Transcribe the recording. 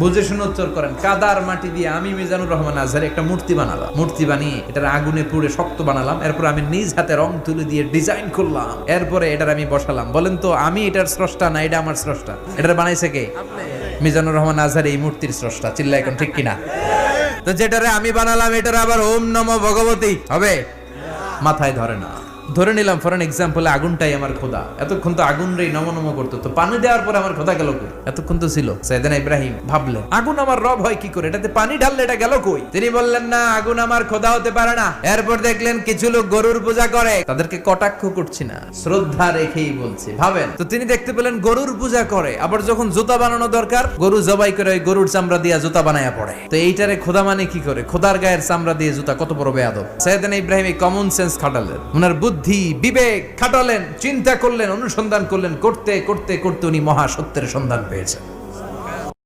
বুঝে শুনে উত্তর করেন। কাদার মাটি দিয়ে আমি মিজানুর রহমান আজহারি একটা মূর্তি বানালাম। মূর্তি বানিয়ে এটার আগুনে পুড়ে শক্ত বানালাম। এরপর আমি নিজ হাতে রং তুলে দিয়ে ডিজাইন করলাম। এরপরে এটার আমি বসালাম। বলেন তো আমি এটার স্রষ্টা না এটা আমার স্রষ্টা? এটার বানাইছে কে? মিজানুর রহমান আজহারি এই মূর্তির স্রষ্টা। চিল্লা এখন ঠিক কিনা? তো যেটারে আমি বানালাম এটার আবার ওম নমো ভগবতী হবে? মাথায় ধরে না। ধরে নিলাম ফর এন এক্সাম্পল আগুনটাই আমার খোদা। এতক্ষণ তো আগুন রে নম নম করতো, তো পানি দেওয়ার পরে আমার খোদা গেল কই? এতক্ষণ তো ছিল। সাইয়েদনা ইব্রাহিম ভাবলেন আগুন আমার রব হয় কি করে, এটাতে পানি ঢাললে এটা গেল কই? তিনি বললেন না, আগুন আমার খোদা হতে পারে না। এরপর দেখলেন কিছু লোক গরুর পূজা করে, তাদেরকে কটাক্ষ করছি না, শ্রদ্ধা রেখেই বলছি। ভাবেন তো, তিনি দেখতে পেলেন গরুর পূজা করে, আবার যখন জুতা বানানো দরকার গরু জবাই করে ওই গরুর চামড়া দিয়ে জুতা বানায়া পড়ে। তো এইটারে খোদা মানে কি করে? খোদার গায়ের চামড়া দিয়ে জুতা, কত বড় বেয়াদব। সাইয়েদনা ইব্রাহিম এই কমন সেন্স খাটালেন, ওনার বুদ্ধি বিবেক খাটালেন, চিন্তা করলেন, অনুসন্ধান করলেন, করতে করতে করতে উনি মহা সত্যের সন্ধান পেয়েছেন।